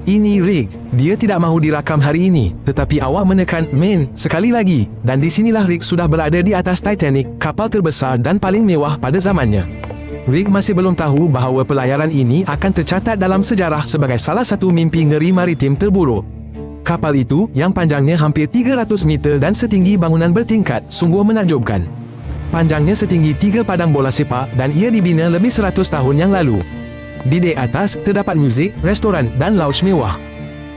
Ini Rick. Dia tidak mahu dirakam hari ini, tetapi awak menekan main sekali lagi. Dan di sinilah Rick sudah berada di atas Titanic, kapal terbesar dan paling mewah pada zamannya. Rick masih belum tahu bahawa pelayaran ini akan tercatat dalam sejarah sebagai salah satu mimpi ngeri maritim terburuk. Kapal itu, yang panjangnya hampir 300 meter dan setinggi bangunan bertingkat, sungguh menakjubkan. Panjangnya setinggi 3 padang bola sepak dan ia dibina lebih 100 tahun yang lalu. Di dek atas, terdapat muzik, restoran dan lounge mewah.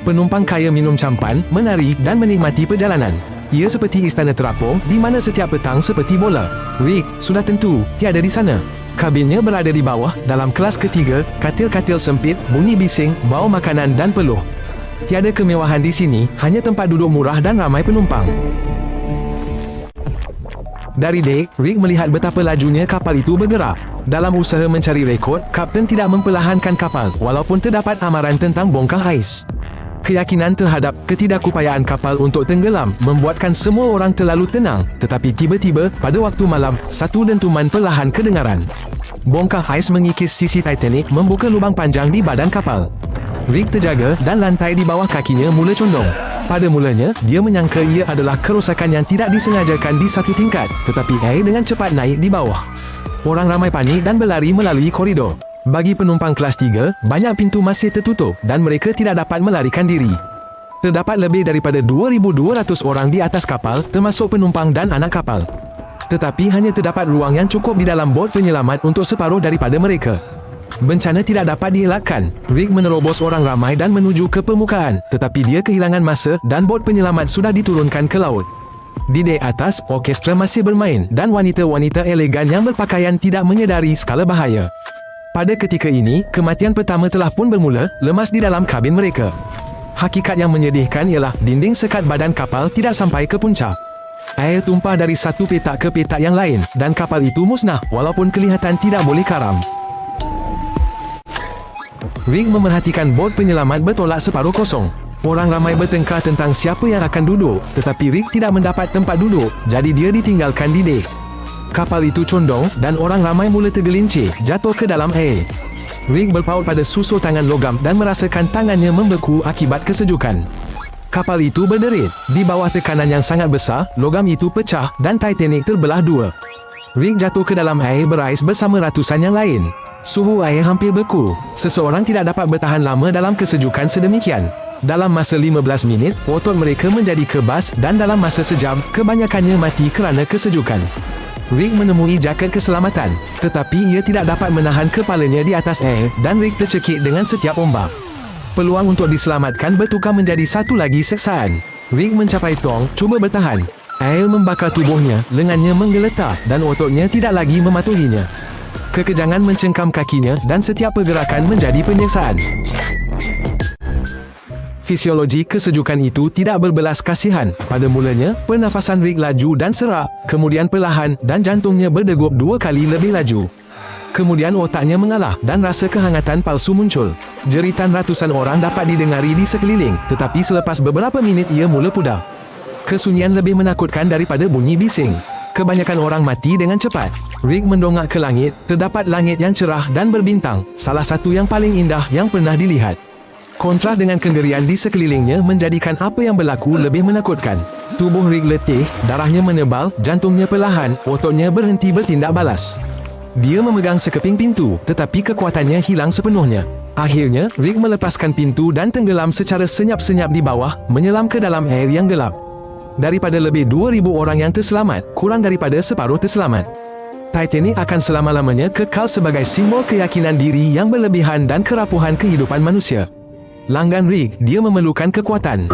Penumpang kaya minum campan, menari dan menikmati perjalanan. Ia seperti istana terapung di mana setiap petang seperti bola. Rick, sudah tentu, tiada di sana. Kabinnya berada di bawah, dalam kelas ketiga, katil-katil sempit, bunyi bising, bau makanan dan peluh. Tiada kemewahan di sini, hanya tempat duduk murah dan ramai penumpang. Dari dek, Rick melihat betapa lajunya kapal itu bergerak. Dalam usaha mencari rekod, kapten tidak memperlahankan kapal, walaupun terdapat amaran tentang bongkar ais. Keyakinan terhadap ketidakupayaan kapal untuk tenggelam membuatkan semua orang terlalu tenang, tetapi tiba-tiba, pada waktu malam, satu dentuman perlahan kedengaran. Bongkar ais mengikis sisi Titanic membuka lubang panjang di badan kapal. Rick terjaga dan lantai di bawah kakinya mula condong. Pada mulanya, dia menyangka ia adalah kerosakan yang tidak disengajakan di satu tingkat, tetapi air dengan cepat naik di bawah. Orang ramai panik dan berlari melalui koridor. Bagi penumpang kelas 3, banyak pintu masih tertutup dan mereka tidak dapat melarikan diri. Terdapat lebih daripada 2,200 orang di atas kapal, termasuk penumpang dan anak kapal. Tetapi hanya terdapat ruang yang cukup di dalam bot penyelamat untuk separuh daripada mereka. Bencana tidak dapat dielakkan. Rick menerobos orang ramai dan menuju ke permukaan, tetapi dia kehilangan masa dan bot penyelamat sudah diturunkan ke laut. Di dek atas, orkestra masih bermain dan wanita-wanita elegan yang berpakaian tidak menyedari skala bahaya. Pada ketika ini, kematian pertama telah pun bermula, lemas di dalam kabin mereka. Hakikat yang menyedihkan ialah dinding sekat badan kapal tidak sampai ke puncak. Air tumpah dari satu petak ke petak yang lain dan kapal itu musnah walaupun kelihatan tidak boleh karam. Rick memerhatikan bot penyelamat bertolak separuh kosong. Orang ramai bertengkar tentang siapa yang akan duduk, tetapi Rick tidak mendapat tempat duduk, jadi dia ditinggalkan di dek. Kapal itu condong dan orang ramai mula tergelincir, jatuh ke dalam air. Rick berpaut pada susur tangan logam dan merasakan tangannya membeku akibat kesejukan. Kapal itu berderit. Di bawah tekanan yang sangat besar, logam itu pecah dan Titanic terbelah dua. Rick jatuh ke dalam air berais bersama ratusan yang lain. Suhu air hampir beku. Seseorang tidak dapat bertahan lama dalam kesejukan sedemikian. Dalam masa 15 minit, otot mereka menjadi kebas dan dalam masa sejam, kebanyakannya mati kerana kesejukan. Rick menemui jaket keselamatan, tetapi ia tidak dapat menahan kepalanya di atas air dan Rick tercekik dengan setiap ombak. Peluang untuk diselamatkan bertukar menjadi satu lagi seksaan. Rick mencapai tong, cuba bertahan. Air membakar tubuhnya, lengannya menggeletar dan ototnya tidak lagi mematuhinya. Kekejangan mencengkam kakinya dan setiap pergerakan menjadi penyiksaan. Fisiologi kesejukan itu tidak berbelas kasihan. Pada mulanya, pernafasan Rick laju dan serak, kemudian perlahan dan jantungnya berdegup 2 kali lebih laju. Kemudian otaknya mengalah dan rasa kehangatan palsu muncul. Jeritan ratusan orang dapat didengari di sekeliling, tetapi selepas beberapa minit ia mula pudar. Kesunyian lebih menakutkan daripada bunyi bising. Kebanyakan orang mati dengan cepat. Rick mendongak ke langit, terdapat langit yang cerah dan berbintang, salah satu yang paling indah yang pernah dilihat. Kontras dengan kengerian di sekelilingnya menjadikan apa yang berlaku lebih menakutkan. Tubuh Rick letih, darahnya menebal, jantungnya perlahan, ototnya berhenti bertindak balas. Dia memegang sekeping pintu, tetapi kekuatannya hilang sepenuhnya. Akhirnya, Rick melepaskan pintu dan tenggelam secara senyap-senyap di bawah, menyelam ke dalam air yang gelap. Daripada lebih 2,000 orang yang terselamat, kurang daripada separuh terselamat. Titanic akan selama-lamanya kekal sebagai simbol keyakinan diri yang berlebihan dan kerapuhan kehidupan manusia. Langgan Rick, dia memerlukan kekuatan.